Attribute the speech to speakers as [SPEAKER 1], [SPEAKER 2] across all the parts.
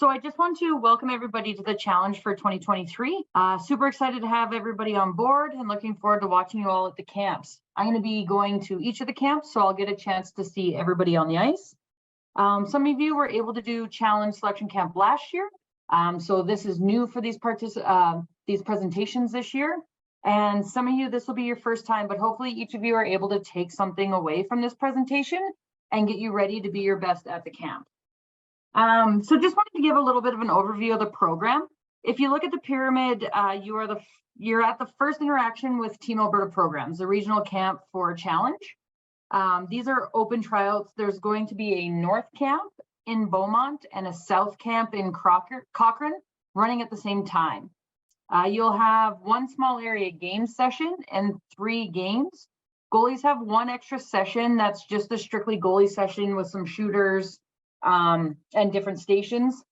[SPEAKER 1] So I just want to welcome everybody to the challenge for 2023. Super excited to have everybody on board and looking forward to watching you all at the camps. I'm going to be going to each of the camps, so I'll get a chance to see everybody on the ice. Some of you were able to do challenge selection camp last year. So this is new for these presentations this year. And some of you, this will be your first time, but hopefully each of you are able to take something away from this presentation and get you ready to be your best at the camp. So just wanted to give a little bit of an overview of the program. If you look at the pyramid, you're at the first interaction with Team Alberta programs, the regional camp for challenge. These are open tryouts. There's going to be a north camp in Beaumont and a south camp in Cochrane running at the same time. You'll have one small area game session and 3 games. Goalies have 1 extra session. That's just a strictly goalie session with some shooters and different stations.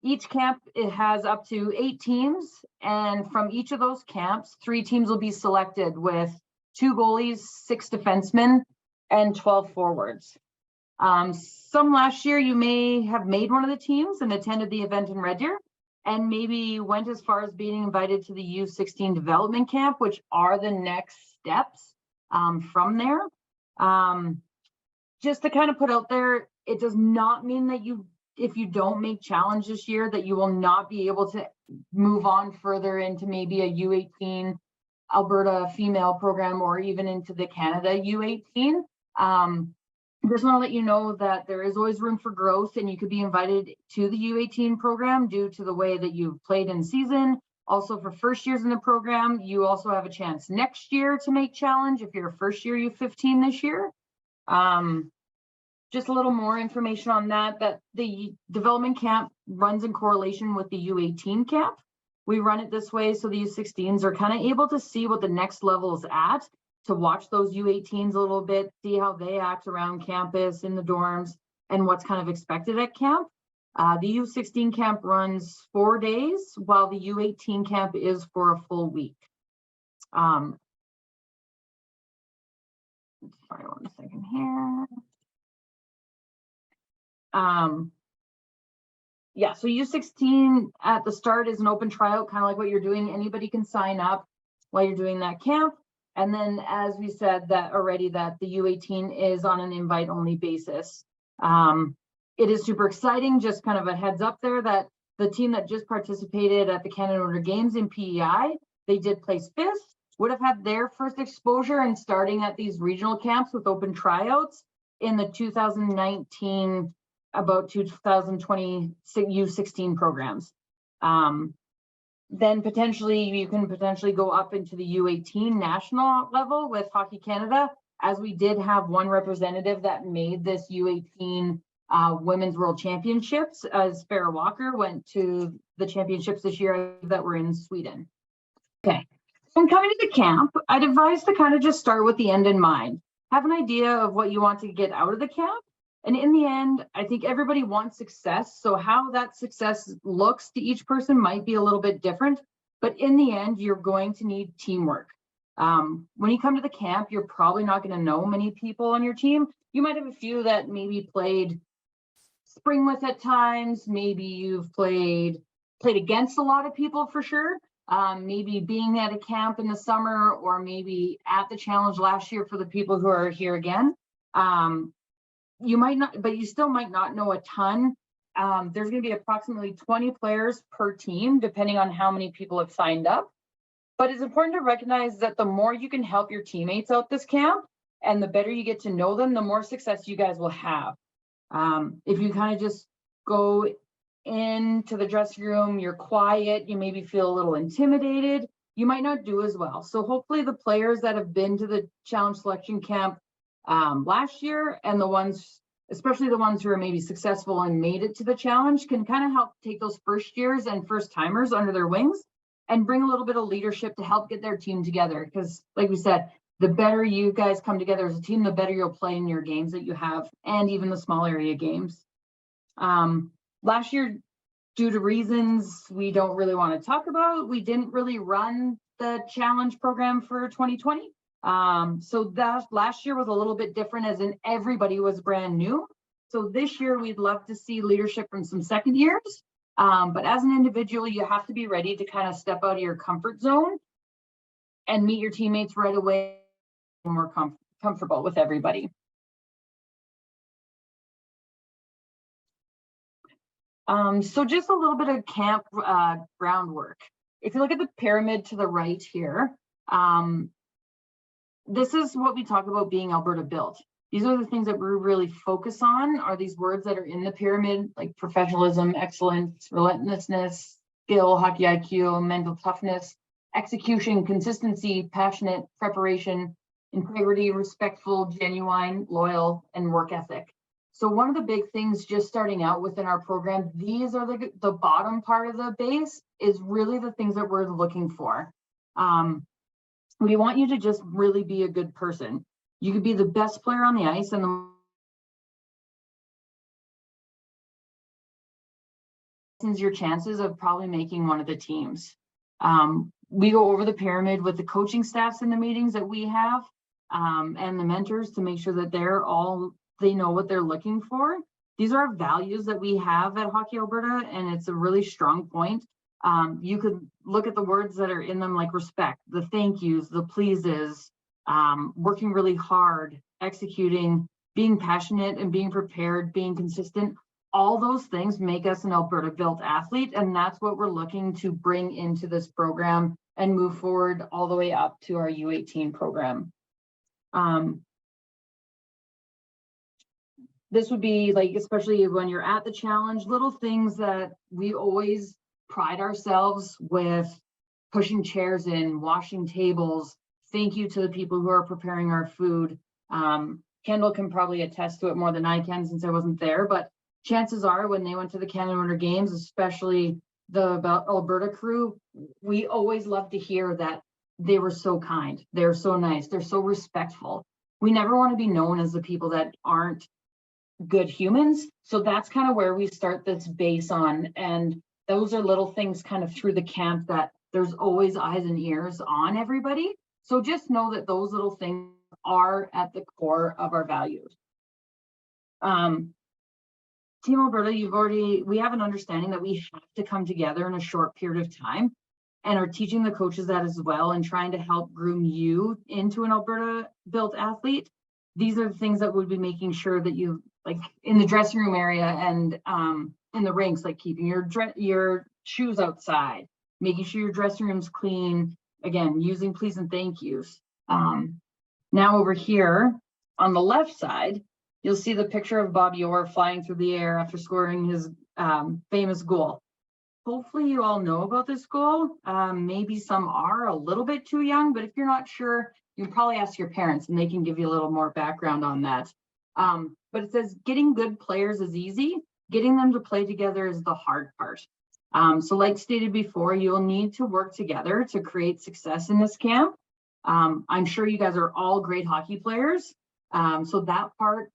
[SPEAKER 1] Each camp, it has up to 8 teams, and from each of those camps, 3 teams will be selected with 2 goalies, 6 defensemen, and 12 forwards. Some last year you may have made one of the teams and attended the event in Red Deer, and maybe went as far as being invited to the U16 development camp, which are the next steps from there. Just to kind of put out there, it does not mean that if you don't make challenge this year, that you will not be able to move on further into maybe a U18 Alberta female program or even into the Canada U18. Just want to let you know that there is always room for growth, and you could be invited to the U18 program due to the way that you've played in season. Also, for first years in the program, you also have a chance next year to make challenge if you're a first year U15 this year. Just a little more information on that the development camp runs in correlation with the U18 camp. We run it this way so the U16s are kind of able to see what the next level is at, to watch those U18s a little bit, see how they act around campus, in the dorms, and what's kind of expected at camp. The U16 camp runs 4 days, while the U18 camp is for a full week. Sorry, 1 second here. Yeah, so U16 at the start is an open tryout, kind of like what you're doing. Anybody can sign up while you're doing that camp. And then, as we said that already, that the U18 is on an invite only basis. It is super exciting, just kind of a heads up there, that the team that just participated at the Canada Winter Games in PEI, they did place 5th, would have had their first exposure and starting at these regional camps with open tryouts in the 2019, about 2020 U16 programs. Then potentially you can go up into the U18 national level with Hockey Canada, as we did have 1 representative that made this U18 Women's World Championships, as Farrah Walker went to the championships this year that were in Sweden. Okay, so when coming to the camp, I'd advise to kind of just start with the end in mind. Have an idea of what you want to get out of the camp. And in the end, I think everybody wants success. So how that success looks to each person might be a little bit different. But in the end, you're going to need teamwork. When you come to the camp, you're probably not going to know many people on your team. You might have a few that maybe played spring with at times. Maybe you've played against a lot of people for sure. Maybe being at a camp in the summer, or maybe at the challenge last year for the people who are here again. You might not, but you still might not know a ton. There's going to be approximately 20 players per team, depending on how many people have signed up. But it's important to recognize that the more you can help your teammates out this camp, and the better you get to know them, the more success you guys will have. If you kind of just go into the dressing room, you're quiet, you maybe feel a little intimidated, you might not do as well. So hopefully the players that have been to the challenge selection camp last year, and the ones, especially the ones who are maybe successful and made it to the challenge, can kind of help take those first years and first timers under their wings and bring a little bit of leadership to help get their team together. Because like we said, the better you guys come together as a team, the better you'll play in your games that you have, and even the small area games. Last year, due to reasons we don't really want to talk about, we didn't really run the challenge program for 2020. So that last year was a little bit different, as in everybody was brand new. So this year we'd love to see leadership from some second years, But as an individual, you have to be ready to kind of step out of your comfort zone and meet your teammates right away, more comfortable with everybody. So just a little bit of camp groundwork. If you look at the pyramid to the right here, this is what we talk about being Alberta built. These are the things that we really focus on, are these words that are in the pyramid, like professionalism, excellence, relentlessness, skill, hockey IQ, mental toughness, execution, consistency, passionate, preparation, integrity, respectful, genuine, loyal, and work ethic. So one of the big things just starting out within our program, these are the bottom part of the base is really the things that we're looking for. We want you to just really be a good person. You could be the best player on the ice and your chances of probably making one of the teams. We go over the pyramid with the coaching staffs in the meetings that we have and the mentors to make sure that they know what they're looking for. These are values that we have at Hockey Alberta, and it's a really strong point. You could look at the words that are in them, like respect, the thank yous, the pleases, working really hard, executing, being passionate and being prepared, being consistent. All those things make us an Alberta built athlete, and that's what we're looking to bring into this program and move forward all the way up to our U18 program. This would be like, especially when you're at the challenge, little things that we always pride ourselves with: pushing chairs in, washing tables. Thank you to the people who are preparing our food. Kendall can probably attest to it more than I can since I wasn't there, but chances are when they went to the Canada Winter Games, especially the Alberta crew, we always love to hear that they were so kind, they're so nice, they're so respectful. We never want to be known as the people that aren't good humans. So that's kind of where we start this base on. And those are little things kind of through the camp that there's always eyes and ears on everybody. So just know that those little things are at the core of our values. Team Alberta, we have an understanding that we have to come together in a short period of time, and are teaching the coaches that as well, and trying to help groom you into an Alberta built athlete. These are the things that would be making sure that you, like in the dressing room area and in the rinks, like keeping your shoes outside, making sure your dressing room's clean, again, using please and thank yous. Now over here on the left side, you'll see the picture of Bobby Orr flying through the air after scoring his famous goal. Hopefully you all know about this goal. Maybe some are a little bit too young, but if you're not sure, you can probably ask your parents and they can give you a little more background on that. But it says getting good players is easy. Getting them to play together is the hard part. So like stated before, you'll need to work together to create success in this camp. I'm sure you guys are all great hockey players. So that part,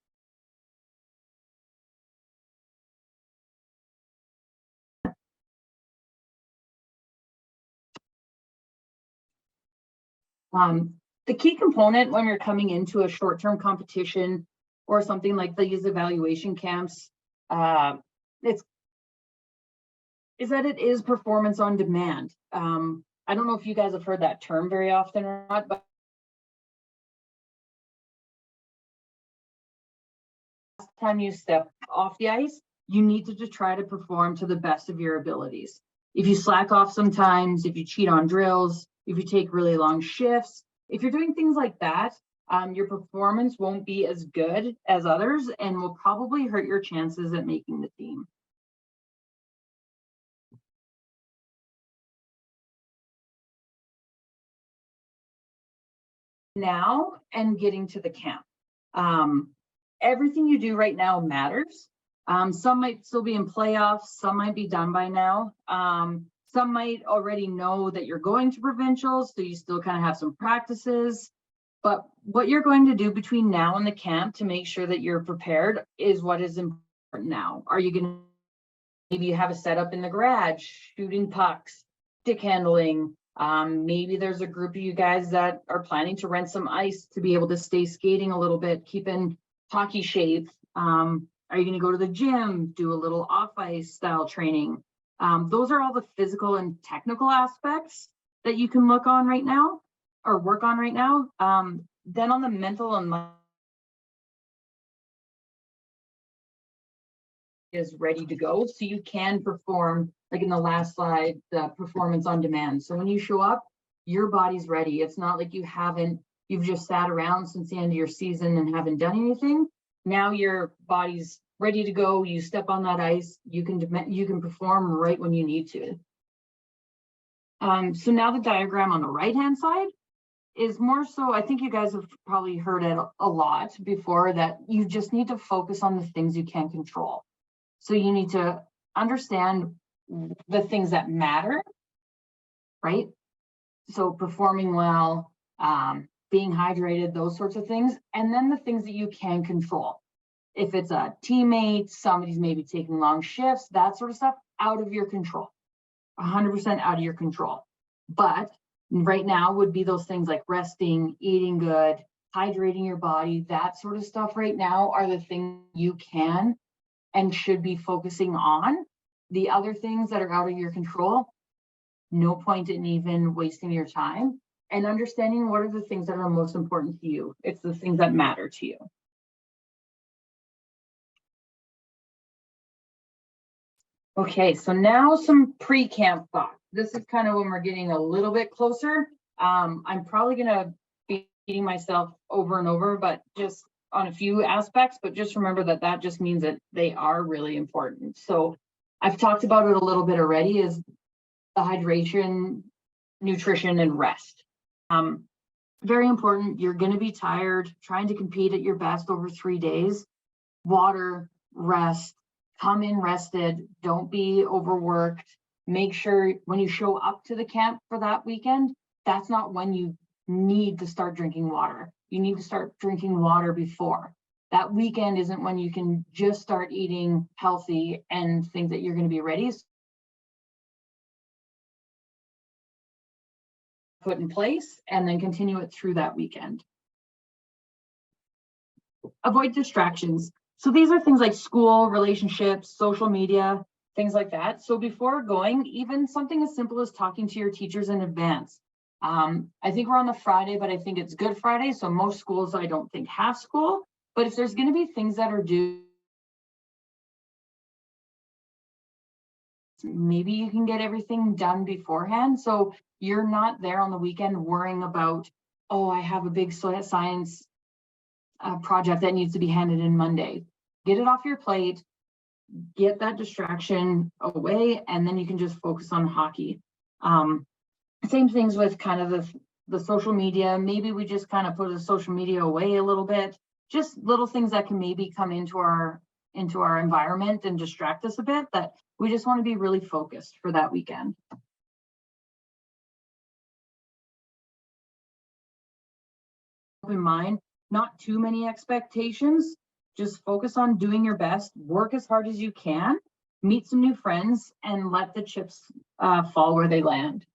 [SPEAKER 1] the key component when you're coming into a short-term competition or something like these evaluation camps, is that it is performance on demand. I don't know if you guys have heard that term very often or not, but last time you step off the ice, you need to try to perform to the best of your abilities. If you slack off sometimes, if you cheat on drills, if you take really long shifts, if you're doing things like that, your performance won't be as good as others and will probably hurt your chances at making the team. Now and getting to the camp. Everything you do right now matters. Some might still be in playoffs, some might be done by now. Some might already know that you're going to provincials, so you still kind of have some practices. But what you're going to do between now and the camp to make sure that you're prepared is what is important now. Are you going to, maybe you have a setup in the garage, shooting pucks, stick handling. Maybe there's a group of you guys that are planning to rent some ice to be able to stay skating a little bit, keep in hockey shape. Are you going to go to the gym, do a little off ice style training? Those are all the physical and technical aspects that you can look on right now or work on right now. Then on the mental and is ready to go, so you can perform, like in the last slide, the performance on demand. So when you show up, your body's ready. It's not like you've just sat around since the end of your season and haven't done anything. Now your body's ready to go. You step on that ice, you can perform right when you need to. So now the diagram on the right hand side is more so, I think you guys have probably heard it a lot before, that you just need to focus on the things you can control. So you need to understand the things that matter, right? So performing well, being hydrated, those sorts of things. And then the things that you can control. If it's a teammate, somebody's maybe taking long shifts, that sort of stuff, out of your control, 100% out of your control. But right now would be those things like resting, eating good, hydrating your body, that sort of stuff right now are the things you can and should be focusing on. The other things that are out of your control, no point in even wasting your time, and understanding what are the things that are most important to you. It's the things that matter to you. Okay, so now some pre-camp thoughts. This is kind of when we're getting a little bit closer. I'm probably gonna be beating myself over and over, but just on a few aspects, but just remember that that just means that they are really important. So I've talked about it a little bit already, is the hydration, nutrition, and rest. Very important. You're going to be tired trying to compete at your best over 3 days. Water, rest, come in rested, don't be overworked. Make sure when you show up to the camp for that weekend, that's not when you need to start drinking water. You need to start drinking water before. That weekend isn't when you can just start eating healthy and think that you're going to be ready. Put in place and then continue it through that weekend. Avoid distractions. So these are things like school, relationships, social media, things like that. So before going, even something as simple as talking to your teachers in advance. I think we're on the Friday, but I think it's Good Friday. So most schools I don't think have school, but if there's going to be things that are due, maybe you can get everything done beforehand. So you're not there on the weekend worrying about, oh, I have a big science project that needs to be handed in Monday. Get it off your plate, get that distraction away, and then you can just focus on hockey. Same things with kind of the social media. Maybe we just kind of put the social media away a little bit. Just little things that can maybe come into our environment and distract us a bit, that we just want to be really focused for that weekend. In mind, not too many expectations, just focus on doing your best, work as hard as you can, meet some new friends, and let the chips fall where they land.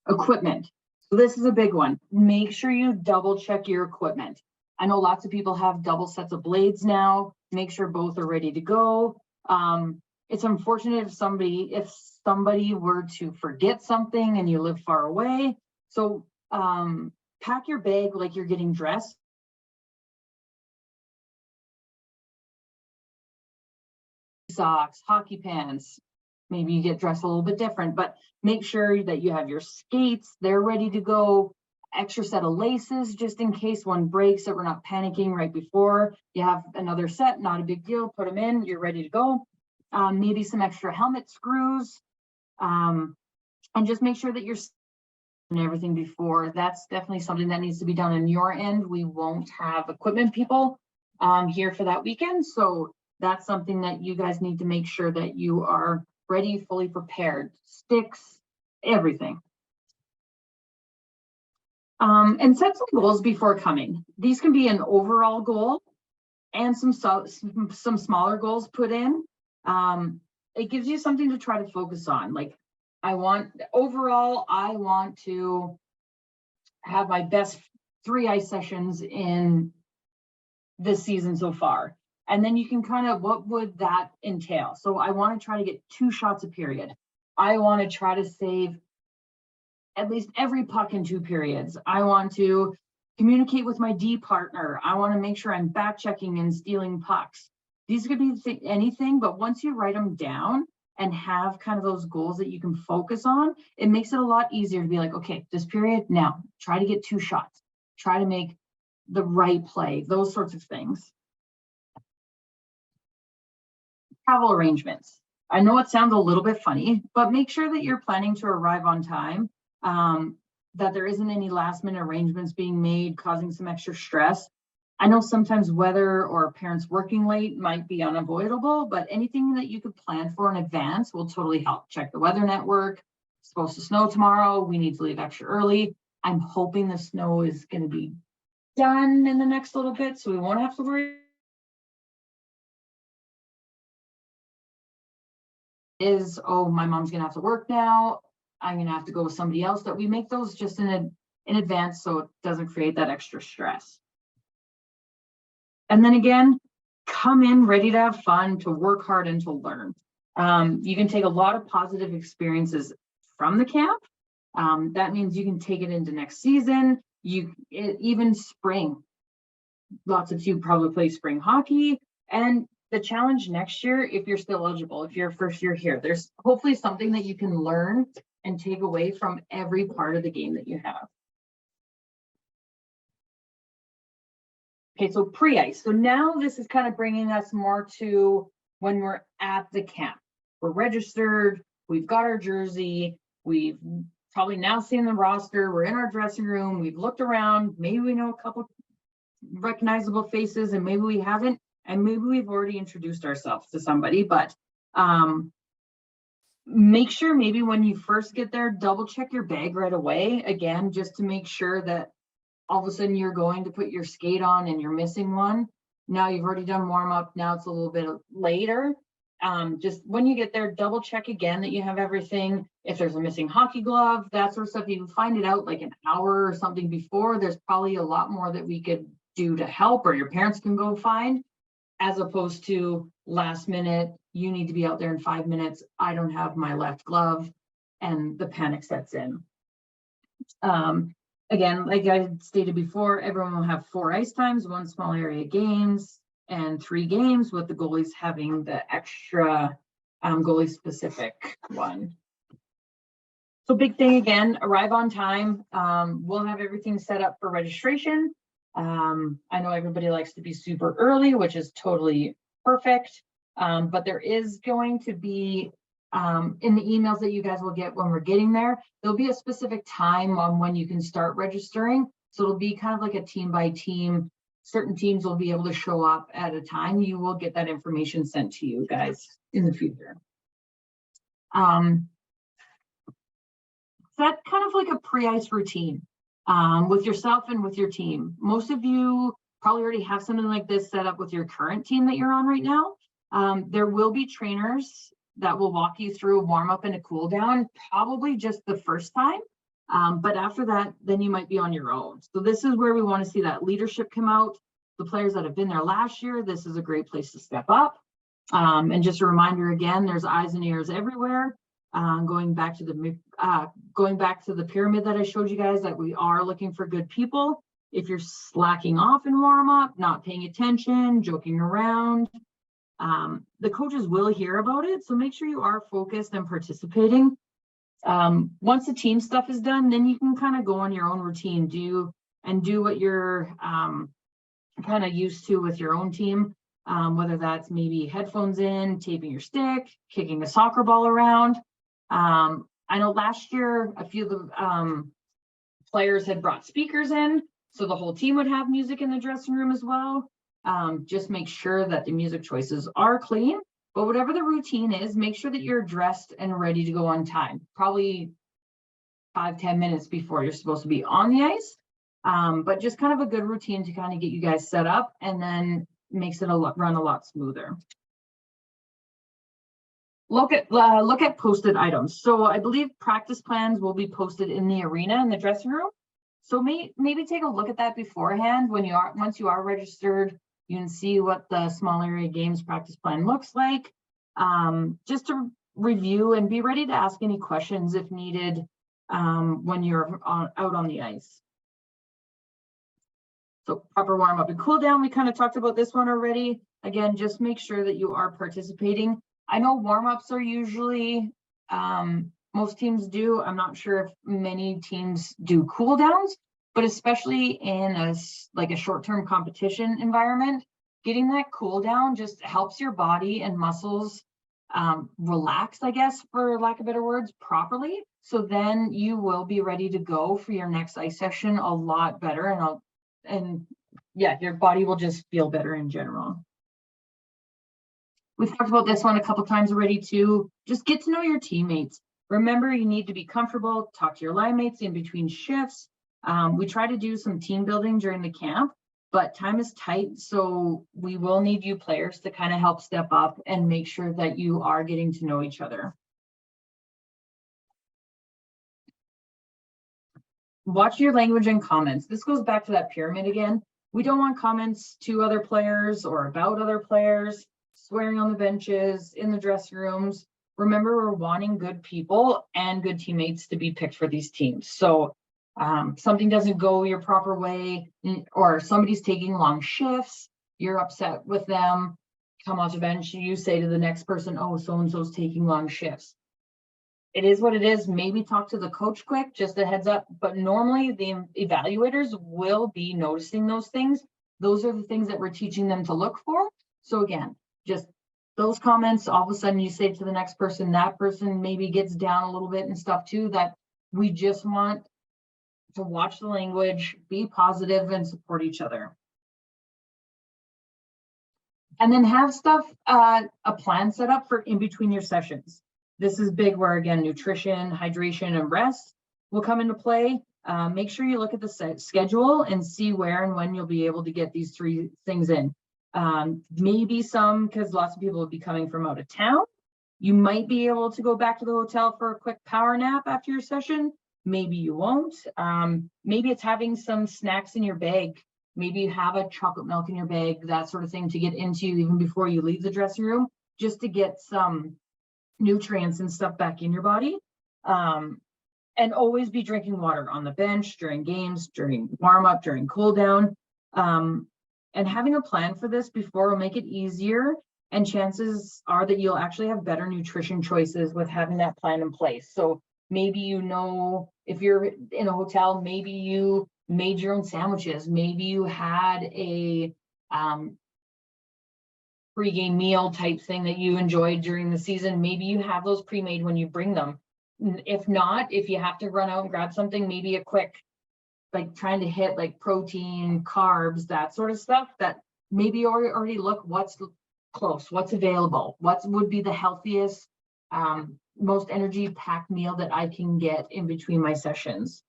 [SPEAKER 1] Equipment. So this is a big one. Make sure you double check your equipment. I know lots of people have double sets of blades now. Make sure both are ready to go. It's unfortunate if somebody were to forget something and you live far away. So pack your bag like you're getting dressed. Socks, hockey pants, maybe you get dressed a little bit different, but make sure that you have your skates, they're ready to go. Extra set of laces, just in case one breaks, that we're not panicking right before. You have another set, not a big deal, put them in, you're ready to go. Maybe some extra helmet screws, and just make sure that you're and everything before. That's definitely something that needs to be done on your end. We won't have equipment people here for that weekend, so that's something that you guys need to make sure that you are ready, fully prepared. Sticks, everything. And set some goals before coming. These can be an overall goal and some smaller goals put in. It gives you something to try to focus on. Like, I want to have my best 3 ice sessions in this season so far. And then you can kind of, what would that entail? So I want to try to get 2 shots a period. I want to try to save at least every puck in 2 periods. I want to communicate with my D partner. I want to make sure I'm back checking and stealing pucks. These could be anything, but once you write them down and have kind of those goals that you can focus on, it makes it a lot easier to be like, okay, this period, now try to get 2 shots, try to make the right play, those sorts of things. Travel arrangements. I know it sounds a little bit funny, but make sure that you're planning to arrive on time, that there isn't any last minute arrangements being made, causing some extra stress. I know sometimes weather or parents working late might be unavoidable, but anything that you could plan for in advance will totally help. Check the weather network. It's supposed to snow tomorrow. We need to leave extra early. I'm hoping the snow is going to be done in the next little bit, so we won't have to worry. Oh, my mom's gonna have to work now, I'm gonna have to go with somebody else, that we make those just in advance so it doesn't create that extra stress. And then again, come in ready to have fun, to work hard, and to learn. You can take a lot of positive experiences from the camp. That means you can take it into next season, even spring. Lots of you probably play spring hockey, and the challenge next year, if you're still eligible, if you're first year here, there's hopefully something that you can learn and take away from every part of the game that you have. Okay, so pre-ice. So now this is kind of bringing us more to when we're at the camp. We're registered, we've got our jersey, we've probably now seen the roster, we're in our dressing room, we've looked around, maybe we know a couple recognizable faces and maybe we haven't. And maybe we've already introduced ourselves to somebody, but make sure maybe when you first get there, double check your bag right away. Again, just to make sure that all of a sudden you're going to put your skate on and you're missing one. Now you've already done warm up. Now it's a little bit later. Just when you get there, double check again that you have everything. If there's a missing hockey glove, that sort of stuff, you find it out like an hour or something before. There's probably a lot more that we could do to help, or your parents can go find. As opposed to last minute, you need to be out there in 5 minutes. I don't have my left glove, and the panic sets in. Again, like I stated before, everyone will have 4 ice times, 1 small area games, and 3 games, with the goalies having the extra goalie specific one. So big thing again, arrive on time. We'll have everything set up for registration. I know everybody likes to be super early, which is totally perfect. But there is going to be, in the emails that you guys will get when we're getting there, there'll be a specific time on when you can start registering. So it'll be kind of like a team by team. Certain teams will be able to show up at a time. You will get that information sent to you guys in the future. So that's kind of like a pre-ice routine. With yourself and with your team. Most of you probably already have something like this set up with your current team that you're on right now. There will be trainers that will walk you through a warm up and a cool down, probably just the first time. But after that, then you might be on your own. So this is where we want to see that leadership come out. The players that have been there last year, this is a great place to step up. And just a reminder again, there's eyes and ears everywhere. Going back to the pyramid that I showed you guys, that we are looking for good people. If you're slacking off in warm up, not paying attention, joking around, the coaches will hear about it. So make sure you are focused and participating. Once the team stuff is done, then you can kind of go on your own routine, do what you're kind of used to with your own team. Whether that's maybe headphones in, taping your stick, kicking a soccer ball around. I know last year, a few of the players had brought speakers in, so the whole team would have music in the dressing room as well. Just make sure that the music choices are clean, but whatever the routine is, make sure that you're dressed and ready to go on time. Probably 5-10 minutes before you're supposed to be on the ice. But just kind of a good routine to kind of get you guys set up, and then makes it run a lot smoother. Look at posted items. So I believe practice plans will be posted in the arena in the dressing room. So maybe take a look at that beforehand once you are registered. You can see what the small area games practice plan looks like, just to review and be ready to ask any questions if needed when you're out on the ice. So proper warm up and cool down, we kind of talked about this one already. Again, just make sure that you are participating. I know warm ups are usually, most teams do. I'm not sure if many teams do cool downs, but especially in a short-term competition environment, getting that cool down just helps your body and muscles relax, I guess, for lack of better words, properly. So then you will be ready to go for your next ice session a lot better, and yeah, your body will just feel better in general. We've talked about this one a couple times already too. Just get to know your teammates. Remember, you need to be comfortable, talk to your line mates in between shifts. We try to do some team building during the camp, but time is tight, so we will need you players to kind of help step up and make sure that you are getting to know each other. Watch your language and comments. This goes back to that pyramid again. We don't want comments to other players or about other players, swearing on the benches, in the dressing rooms. Remember, we're wanting good people and good teammates to be picked for these teams. So something doesn't go your proper way, or somebody's taking long shifts, you're upset with them, come off the bench, you say to the next person, oh, so-and-so's taking long shifts. It is what it is. Maybe talk to the coach quick, just a heads up. But normally the evaluators will be noticing those things. Those are the things that we're teaching them to look for. So again, just those comments, all of a sudden you say to the next person, that person maybe gets down a little bit and stuff too, that we just want to watch the language, be positive, and support each other. And then have stuff, a plan set up for in between your sessions. This is big, where again, nutrition, hydration, and rest will come into play. Make sure you look at the schedule and see where and when you'll be able to get these 3 things in. Maybe some, because lots of people will be coming from out of town. You might be able to go back to the hotel for a quick power nap after your session. Maybe you won't. Maybe it's having some snacks in your bag. Maybe you have a chocolate milk in your bag, that sort of thing, to get into even before you leave the dressing room, just to get some nutrients and stuff back in your body. And always be drinking water on the bench, during games, during warm up, during cool down. And having a plan for this before will make it easier, and chances are that you'll actually have better nutrition choices with having that plan in place. So maybe, you know, if you're in a hotel, maybe you made your own sandwiches, maybe you had a pre-game meal type thing that you enjoyed during the season. Maybe you have those pre-made when you bring them. If not, if you have to run out and grab something, maybe a quick, like trying to hit like protein, carbs, that sort of stuff, that maybe already look what's close, what's available, what would be the healthiest, most energy packed meal that I can get in between my sessions.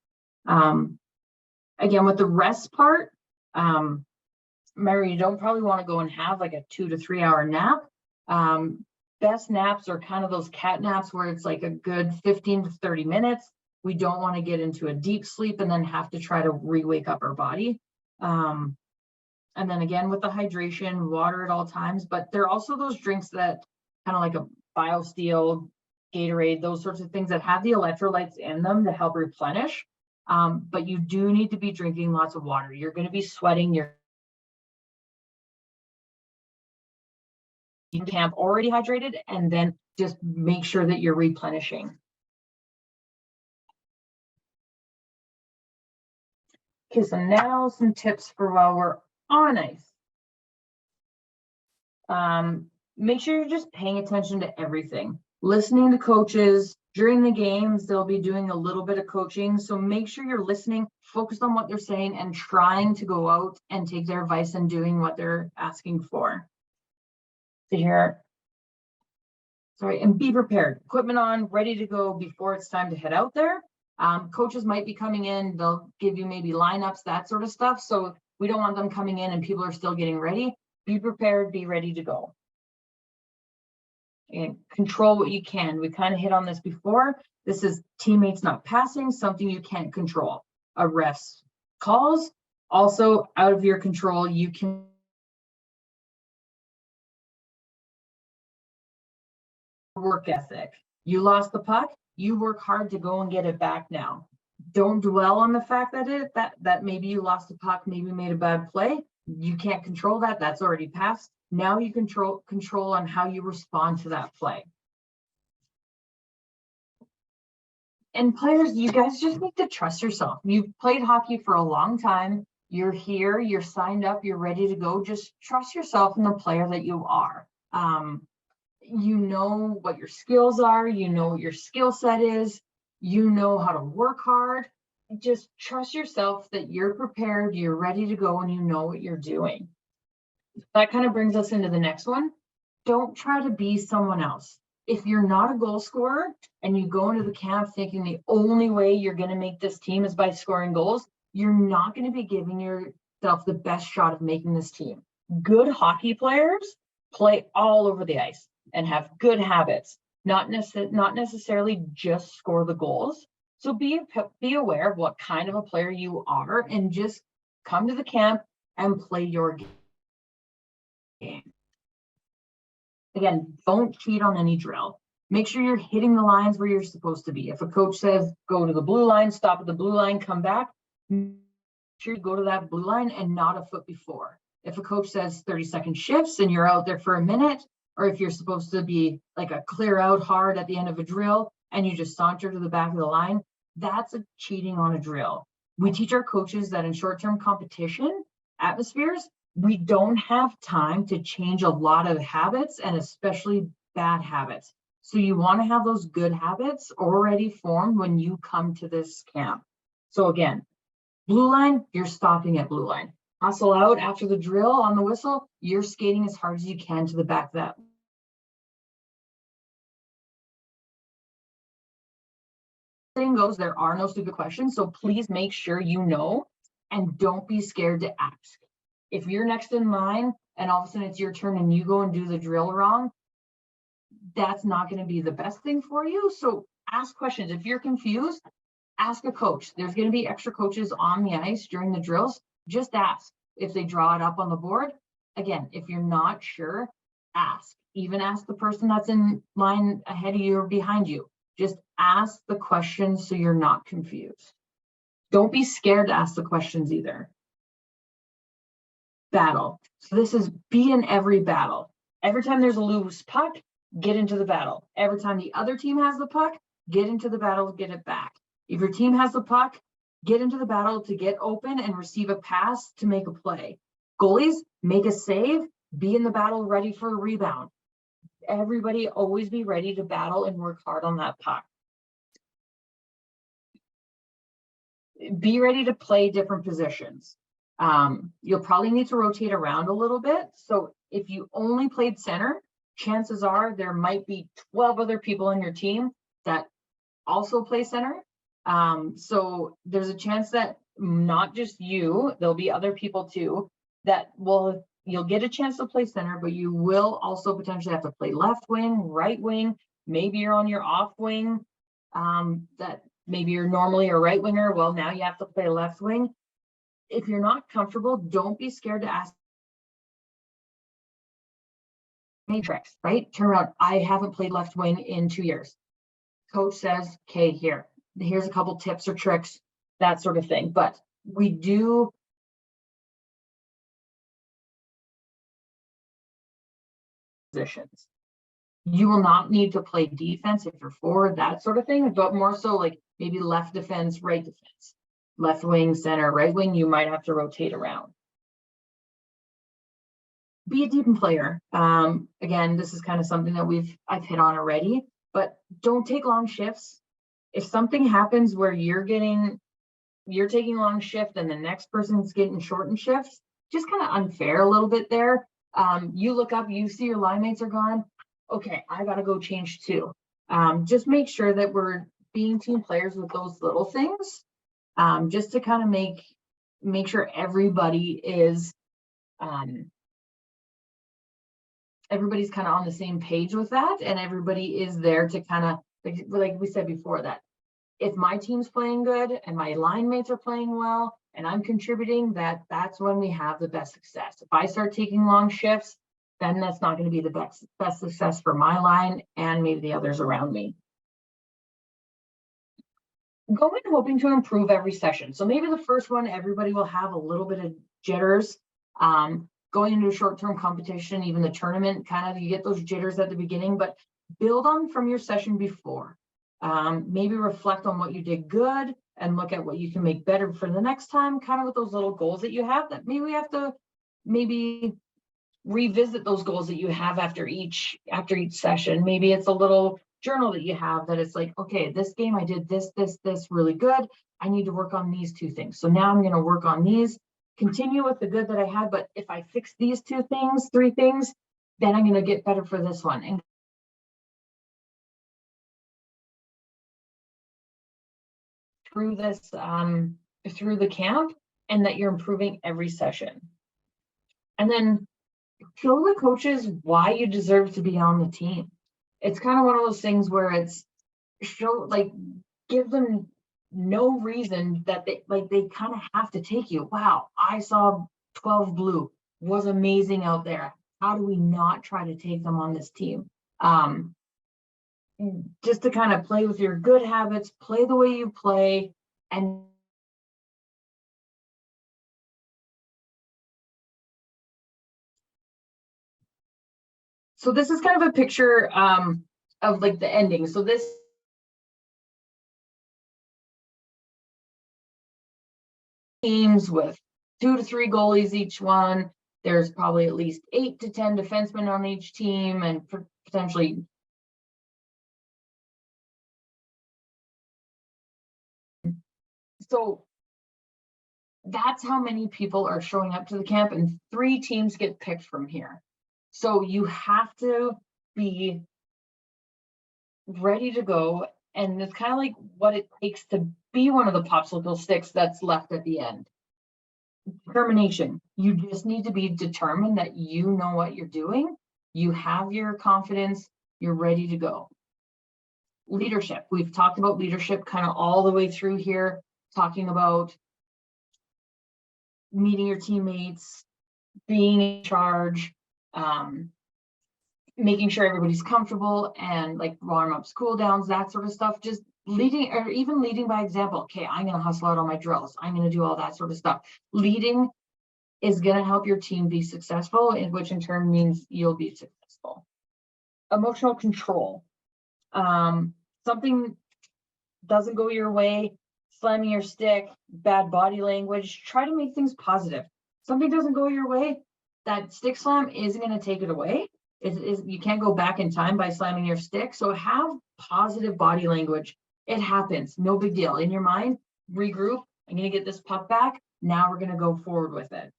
[SPEAKER 1] Again, with the rest part, Mary, you don't probably want to go and have like a 2 to 3 hour nap. Best naps are kind of those cat naps where it's like a good 15 to 30 minutes. We don't want to get into a deep sleep and then have to try to re-wake up our body. And then again, with the hydration, water at all times, but there are also those drinks that kind of like a BioSteel, Gatorade, those sorts of things that have the electrolytes in them to help replenish. But you do need to be drinking lots of water. You're going to be sweating. You're in camp already hydrated, and then just make sure that you're replenishing. Okay, so now some tips for while we're on ice. Make sure you're just paying attention to everything. Listening to coaches. During the games, they'll be doing a little bit of coaching. So make sure you're listening, focused on what they're saying, and trying to go out and take their advice and doing what they're asking for. So here, sorry, and be prepared. Equipment on, ready to go before it's time to head out there. Coaches might be coming in, they'll give you maybe lineups, that sort of stuff. So we don't want them coming in and people are still getting ready. Be prepared, be ready to go. And control what you can. We kind of hit on this before. This is teammates not passing, something you can't control. A ref's calls, also out of your control. You can work ethic. You lost the puck, you work hard to go and get it back now. Don't dwell on the fact that maybe you lost the puck, maybe made a bad play. You can't control that. That's already passed. Now you control on how you respond to that play. And players, you guys just need to trust yourself. You've played hockey for a long time. You're here, you're signed up, you're ready to go. Just trust yourself and the player that you are. You know what your skills are, you know what your skill set is, you know how to work hard. Just trust yourself that you're prepared, you're ready to go, and you know what you're doing. That kind of brings us into the next one. Don't try to be someone else. If you're not a goal scorer and you go into the camp thinking the only way you're going to make this team is by scoring goals, you're not going to be giving yourself the best shot of making this team. Good hockey players play all over the ice and have good habits, not necessarily just score the goals. So be aware of what kind of a player you are and just come to the camp and play your game. Again, don't cheat on any drill. Make sure you're hitting the lines where you're supposed to be. If a coach says, go to the blue line, stop at the blue line, come back, make sure you go to that blue line and not a foot before. If a coach says 30-second shifts and you're out there for a minute, or if you're supposed to be like a clear out hard at the end of a drill and you just saunter to the back of the line, that's a cheating on a drill. We teach our coaches that in short-term competition atmospheres, we don't have time to change a lot of habits and especially bad habits. So you want to have those good habits already formed when you come to this camp. So again, blue line, you're stopping at blue line. Hustle out after the drill on the whistle, you're skating as hard as you can to the back of that. Saying goes, there are no stupid questions, so please make sure you know and don't be scared to ask. If you're next in line and all of a sudden it's your turn and you go and do the drill wrong, that's not going to be the best thing for you. So ask questions. If you're confused, ask a coach. There's going to be extra coaches on the ice during the drills. Just ask. If they draw it up on the board, again, if you're not sure, ask. Even ask the person that's in line ahead of you or behind you. Just ask the questions so you're not confused. Don't be scared to ask the questions either. Battle. So this is be in every battle. Every time there's a loose puck, get into the battle. Every time the other team has the puck, get into the battle, get it back. If your team has the puck, get into the battle to get open and receive a pass to make a play. Goalies, make a save, be in the battle ready for a rebound. Everybody always be ready to battle and work hard on that puck. Be ready to play different positions. You'll probably need to rotate around a little bit. So if you only played center, chances are there might be 12 other people on your team that also play center. So there's a chance that not just you, there'll be other people too that you'll get a chance to play center, but you will also potentially have to play left wing, right wing. Maybe you're on your off wing, that maybe you're normally a right winger. Well, now you have to play left wing. If you're not comfortable, don't be scared to ask matrix, right? Turn around. I haven't played left wing in 2 years. Coach says, okay, here's a couple tips or tricks, that sort of thing. But we do positions. You will not need to play defense if you're forward, that sort of thing, but more so like maybe left defense, right defense, left wing, center, right wing, you might have to rotate around. Be a team player. Again, this is kind of something that I've hit on already, but don't take long shifts. If something happens where you're taking long shift and the next person's getting shortened shifts, just kind of unfair a little bit there. You look up, you see your line mates are gone. Okay, I got to go change too. Just make sure that we're being team players with those little things, just to kind of make sure everybody is, everybody's kind of on the same page with that, and everybody is there to kind of, like we said before, that if my team's playing good and my line mates are playing well and I'm contributing, that's when we have the best success. If I start taking long shifts, then that's not going to be the best success for my line and maybe the others around me. Go in hoping to improve every session. So maybe the first one, everybody will have a little bit of jitters. Going into a short-term competition, even the tournament, kind of you get those jitters at the beginning, but build on from your session before. Maybe reflect on what you did good and look at what you can make better for the next time, kind of with those little goals that you have that maybe we have to revisit those goals that you have after each session. Maybe it's a little journal that you have that it's like, okay, this game I did this really good. I need to work on these 2 things. So now I'm going to work on these, continue with the good that I had, but if I fix these 2 things, 3 things, then I'm going to get better for this one. And through this, through the camp, and that you're improving every session. And then show the coaches why you deserve to be on the team. It's kind of one of those things where it's give them no reason that they kind of have to take you. Wow, I saw 12 blue, was amazing out there. How do we not try to take them on this team? Just to kind of play with your good habits, play the way you play, and so this is kind of a picture of like the ending. So this teams with 2 to 3 goalies each one. There's probably at least 8 to 10 defensemen on each team, and potentially so that's how many people are showing up to the camp, and 3 teams get picked from here. So you have to be ready to go, and it's kind of like what it takes to be one of the popsicle sticks that's left at the end. Determination. You just need to be determined that you know what you're doing. You have your confidence. You're ready to go. Leadership. We've talked about leadership kind of all the way through here, talking about meeting your teammates, being in charge, making sure everybody's comfortable, and like warm-ups, cool downs, that sort of stuff. Just leading, or even leading by example. Okay, I'm going to hustle out on my drills. I'm going to do all that sort of stuff. Leading is going to help your team be successful, which in turn means you'll be successful. Emotional control. Something doesn't go your way, slamming your stick, bad body language, try to make things positive. Something doesn't go your way, that stick slam isn't going to take it away. You can't go back in time by slamming your stick. So have positive body language. It happens, no big deal. In your mind, regroup. I'm going to get this puck back. Now we're going to go forward with it.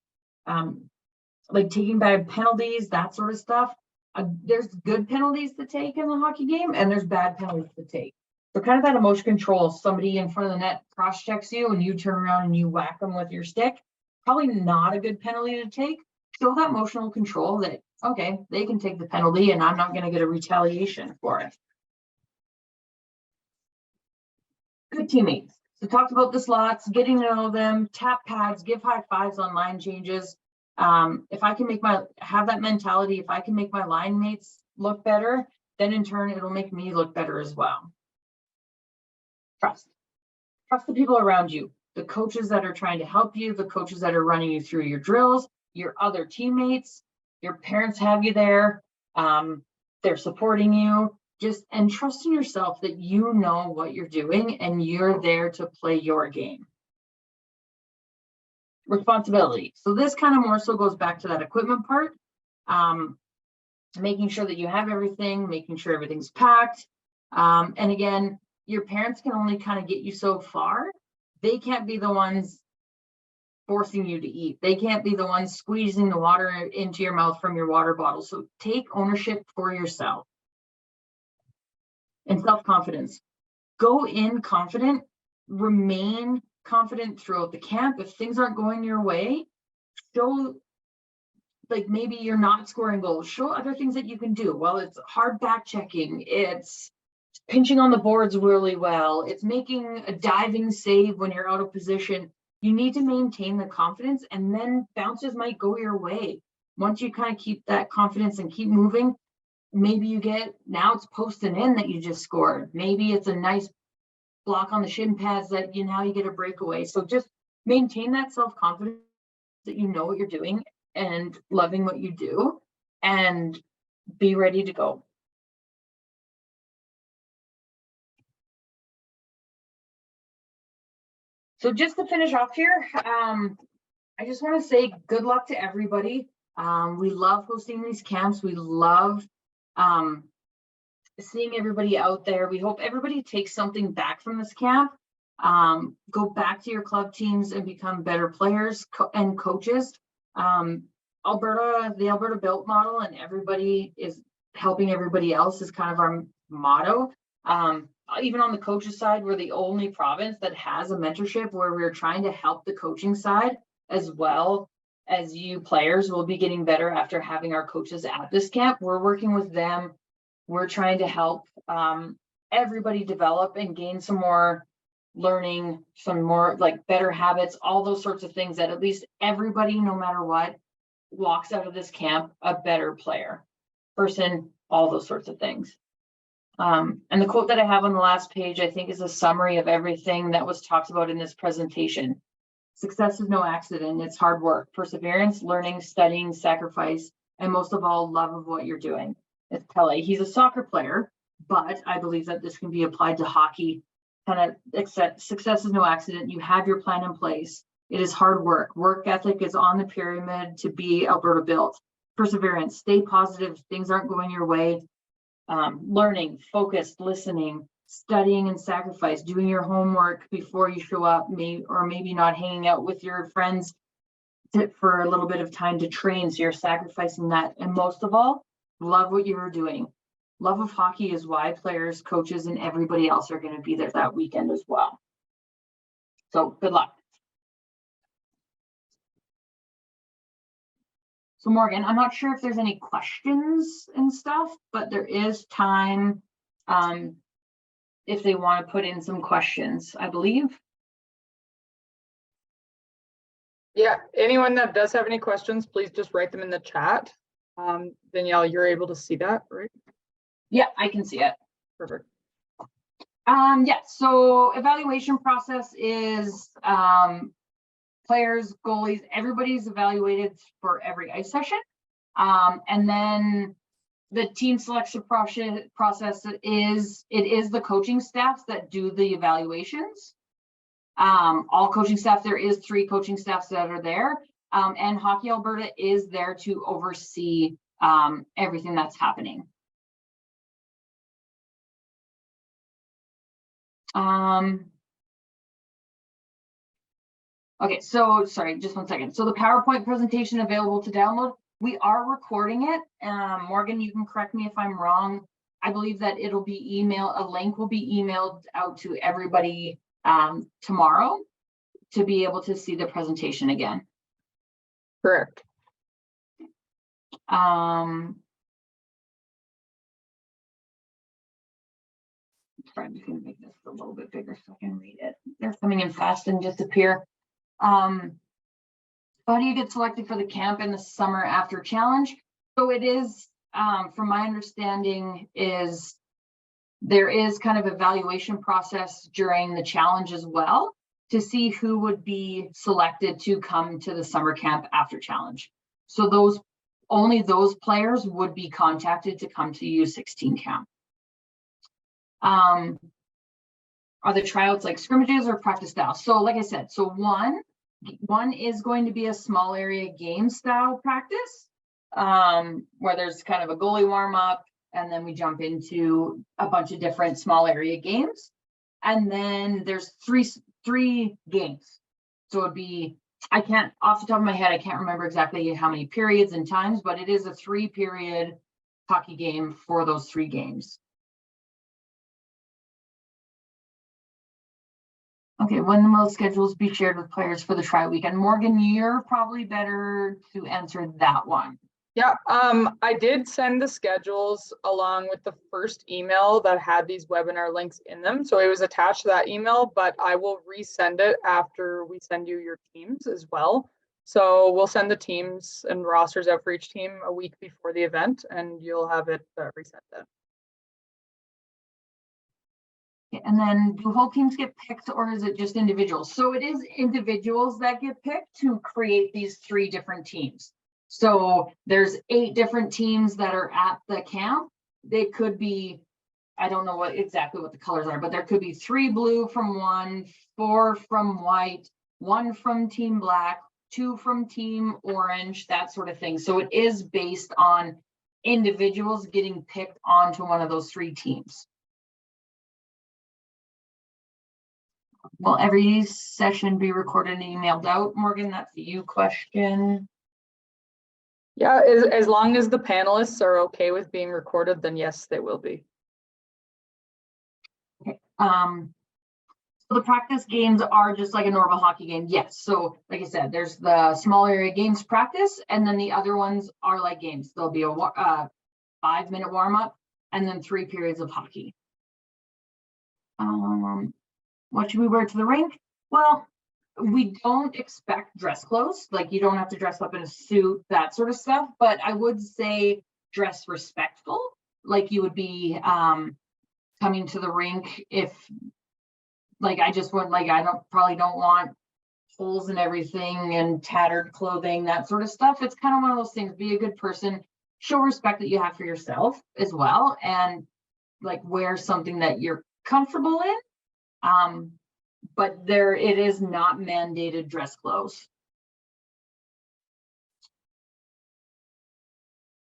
[SPEAKER 1] Like taking bad penalties, that sort of stuff. There's good penalties to take in the hockey game, and there's bad penalties to take. So kind of that emotion control. Somebody in front of the net cross checks you, and you turn around and you whack them with your stick. Probably not a good penalty to take. Show that emotional control that, okay, they can take the penalty and I'm not going to get a retaliation for it. Good teammates. So talked about this lots, getting to know them, tap pads, give high fives on line changes. If I can have that mentality, if I can make my line mates look better, then in turn, it'll make me look better as well. Trust the people around you, the coaches that are trying to help you, the coaches that are running you through your drills, your other teammates, your parents have you there. They're supporting you. And trust in yourself that you know what you're doing and you're there to play your game. Responsibility. So this kind of more so goes back to that equipment part. Making sure that you have everything, making sure everything's packed. And again, your parents can only kind of get you so far. They can't be the ones forcing you to eat. They can't be the ones squeezing the water into your mouth from your water bottle. So take ownership for yourself. And self-confidence. Go in confident, remain confident throughout the camp. If things aren't going your way, show, like maybe you're not scoring goals, show other things that you can do. Well, it's hard back checking, it's pinching on the boards really well, it's making a diving save when you're out of position. You need to maintain the confidence, and then bounces might go your way. once you kind of keep that confidence and keep moving, maybe you get, now it's posting in that you just scored. Maybe it's a nice block on the shin pads that now you get a breakaway. So just maintain that self-confidence that you know what you're doing and loving what you do, and be ready to go. So just to finish off here, I just want to say good luck to everybody. We love hosting these camps. We love seeing everybody out there. We hope everybody takes something back from this camp. Go back to your club teams and become better players and coaches. Alberta, the Alberta Built model, and everybody is helping everybody else is kind of our motto. Even on the coaches side, we're the only province that has a mentorship where we're trying to help the coaching side as well as you players will be getting better after having our coaches at this camp. We're working with them. We're trying to help everybody develop and gain some more learning, some more like better habits, all those sorts of things that at least everybody, no matter what, walks out of this camp a better player, person, all those sorts of things. And the quote that I have on the last page, I think, is a summary of everything that was talked about in this presentation. Success is no accident. It's hard work, perseverance, learning, studying, sacrifice, and most of all, love of what you're doing. It's Pele. He's a soccer player, but I believe that this can be applied to hockey. Kind of success is no accident. You have your plan in place. It is hard work. Work ethic is on the pyramid to be Alberta Built. Perseverance, stay positive. Things aren't going your way. Learning, focused, listening, studying, and sacrifice, doing your homework before you show up, maybe not hanging out with your friends for a little bit of time to train. So you're sacrificing that. And most of all, love what you're doing. Love of hockey is why players, coaches, and everybody else are going to be there that weekend as well. So good luck. So Morgan, I'm not sure if there's any questions and stuff, but there is time if they want to put in some questions, I believe.
[SPEAKER 2] Yeah, anyone that does have any questions, please just write them in the chat. Danielle, you're able to see that, right?
[SPEAKER 1] Yeah, I can see it.
[SPEAKER 2] Perfect.
[SPEAKER 1] Yeah, so evaluation process is players, goalies, everybody's evaluated for every ice session. And then the team selection process is the coaching staffs that do the evaluations. All coaching staff, there is 3 coaching staffs that are there. And Hockey Alberta is there to oversee everything that's happening. Okay, so sorry, just one second. So the PowerPoint presentation available to download, we are recording it. Morgan, you can correct me if I'm wrong. I believe that it'll be a link will be emailed out to everybody tomorrow to be able to see the presentation again.
[SPEAKER 2] Correct.
[SPEAKER 1] I'm just going to make this a little bit bigger so I can read it. They're coming in fast and disappear. How do you get selected for the camp in the summer after challenge? So it is, from my understanding, is there is kind of evaluation process during the challenge as well to see who would be selected to come to the summer camp after challenge. So only those players would be contacted to come to U16 camp. Are the tryouts like scrimmages or practice style? So like I said, so one is going to be a small area game style practice where there's kind of a goalie warm up, and then we jump into a bunch of different small area games. And then there's three games. So it'd be, I can't, off the top of my head, I can't remember exactly how many periods and times, but it is a 3-period hockey game for those 3 games. Okay, when will schedules be shared with players for the try weekend? Morgan, you're probably better to answer that one.
[SPEAKER 2] Yeah, I did send the schedules along with the first email that had these webinar links in them. So it was attached to that email, but I will resend it after we send you your teams as well. So we'll send the teams and rosters out for each team a week before the event, and you'll have it reset then.
[SPEAKER 1] And then do whole teams get picked or is it just individuals? So it is individuals that get picked to create these 3 different teams. So there's 8 different teams that are at the camp. They could be, I don't know exactly what the colors are, but there could be 3 blue from one, 4 from white, 1 from team black, 2 from team orange, that sort of thing. So it is based on individuals getting picked onto one of those 3 teams. Will every session be recorded and emailed out? Morgan, that's a you question.
[SPEAKER 2] Yeah, as long as the panelists are okay with being recorded, then yes, they will be.
[SPEAKER 1] Okay. So the practice games are just like a normal hockey game. Yes. So like I said, there's the small area games practice, and then the other ones are like games. There'll be a 5-minute warm up and then 3 periods of hockey. What should we wear to the rink? Well, we don't expect dress clothes. Like you don't have to dress up in a suit, that sort of stuff. But I would say dress respectful, like you would be coming to the rink if, like, I just would, like, I probably don't want holes in everything and tattered clothing, that sort of stuff. It's kind of one of those things. Be a good person, show respect that you have for yourself as well, and like wear something that you're comfortable in. But it is not mandated dress clothes.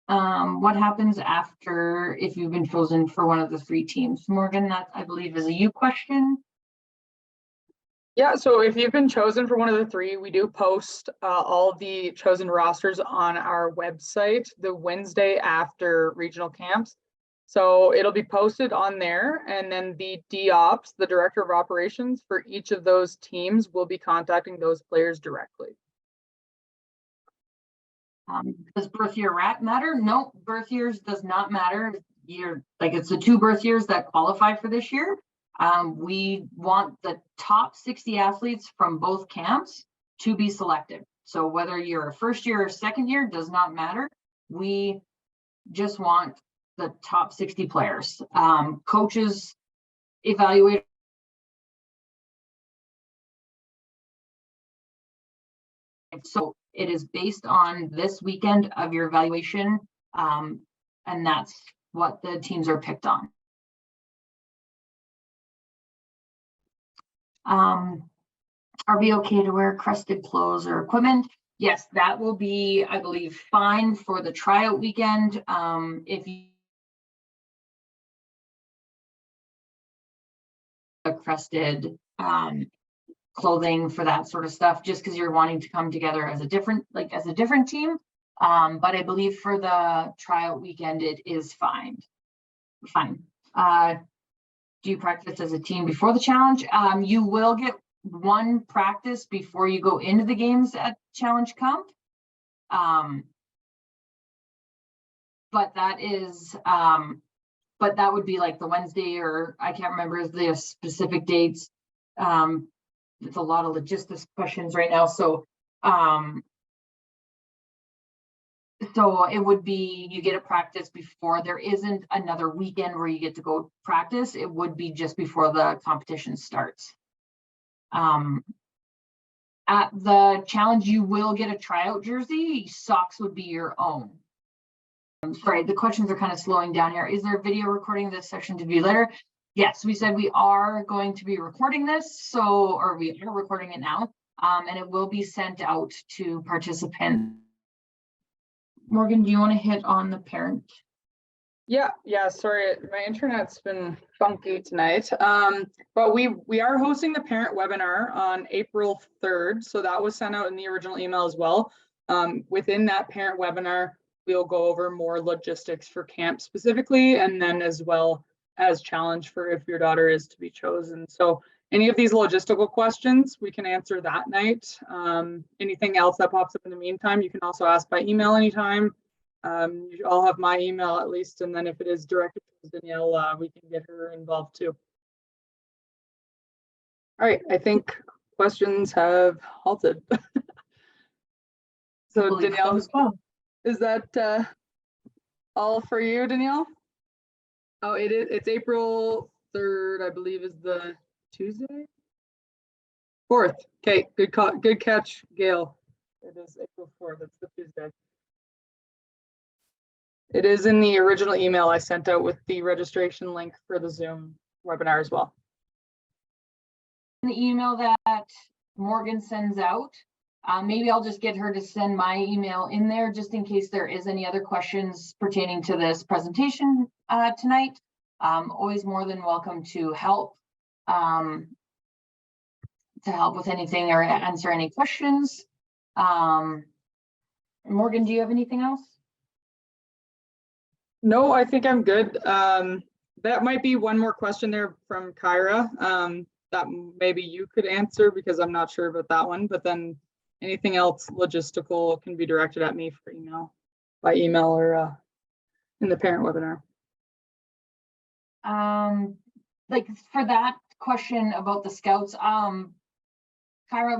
[SPEAKER 1] What happens after if you've been chosen for one of the 3 teams? Morgan, that I believe is a you question.
[SPEAKER 2] Yeah, so if you've been chosen for one of the 3, we do post all of the chosen rosters on our website the Wednesday after regional camps. So it'll be posted on there, and then the DOPS, the director of operations for each of those teams, will be contacting those players directly.
[SPEAKER 1] Does birth year matter? No, birth years does not matter. It's the 2 birth years that qualify for this year. We want the top 60 athletes from both camps to be selected. So whether you're a first year or second year does not matter. We just want the top 60 players. Coaches evaluate so it is based on this weekend of your evaluation, and that's what the teams are picked on. Are we okay to wear crested clothes or equipment? Yes, that will be, I believe, fine for the tryout weekend. If you crested clothing for that sort of stuff, just because you're wanting to come together as a different team. But I believe for the tryout weekend, it is fine. Do you practice as a team before the challenge? You will get 1 practice before you go into the games at Challenge Camp. But that is, but that would be like the Wednesday, or I can't remember the specific dates. It's a lot of logistics questions right now. So it would be, you get a practice before. There isn't another weekend where you get to go practice. It would be just before the competition starts. At the challenge, you will get a tryout jersey. Socks would be your own. I'm sorry, the questions are kind of slowing down here. Is there a video recording of this session to view later? Yes, we said we are going to be recording this, or we are recording it now, and it will be sent out to participants. Morgan, do you want to hit on the parent?
[SPEAKER 2] Yeah, sorry, my internet's been funky tonight. But we are hosting the parent webinar on April 3rd. So that was sent out in the original email as well. Within that parent webinar, we'll go over more logistics for camp specifically, and then as well as challenge for if your daughter is to be chosen. So any of these logistical questions, we can answer that night. Anything else that pops up in the meantime, you can also ask by email anytime. You all have my email at least, and then if it is directed to Danielle, we can get her involved too. All right, I think questions have halted. So
[SPEAKER 1] believe
[SPEAKER 2] Danielle,
[SPEAKER 1] so as well.
[SPEAKER 2] is that all for you, Danielle? Oh, it's April 3rd, I believe is the Tuesday? 4th. Okay, good call, good catch, Gail. It is April 4th, it's the Tuesday. It is in the original email I sent out with the registration link for the Zoom webinar as well.
[SPEAKER 1] The email that Morgan sends out, maybe I'll just get her to send my email in there just in case there is any other questions pertaining to this presentation tonight. Always more than welcome to help with anything or answer any questions. Morgan, do you have anything else?
[SPEAKER 2] No, I think I'm good. That might be one more question there from Kyra that maybe you could answer because I'm not sure about that one, but then anything else logistical can be directed at me for email, by email or in the parent webinar.
[SPEAKER 1] Like for that question about the scouts, Kyra,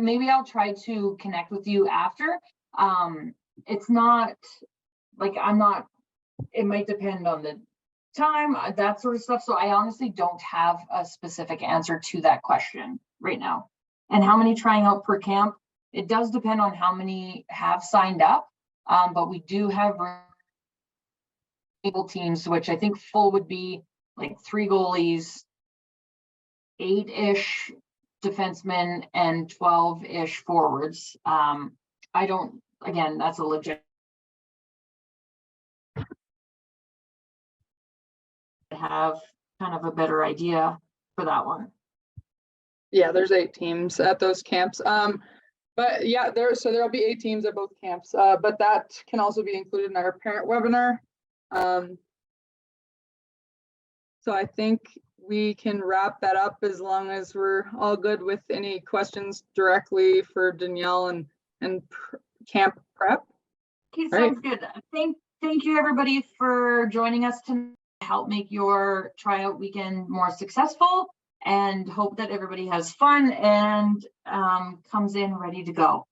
[SPEAKER 1] maybe I'll try to connect with you after. It's not like it might depend on the time, that sort of stuff. So I honestly don't have a specific answer to that question right now. And how many trying out per camp? It does depend on how many have signed up, but we do have able teams, which I think full would be like 3 goalies, 8-ish defensemen, and 12-ish forwards. Again, that's a legit have kind of a better idea for that one.
[SPEAKER 2] Yeah, there's 8 teams at those camps. But yeah, there'll be 8 teams at both camps. But that can also be included in our parent webinar. So I think we can wrap that up as long as we're all good with any questions directly for Danielle and camp prep.
[SPEAKER 1] Okay, sounds good. Thank you everybody for joining us to help make your tryout weekend more successful, and hope that everybody has fun and comes in ready to go.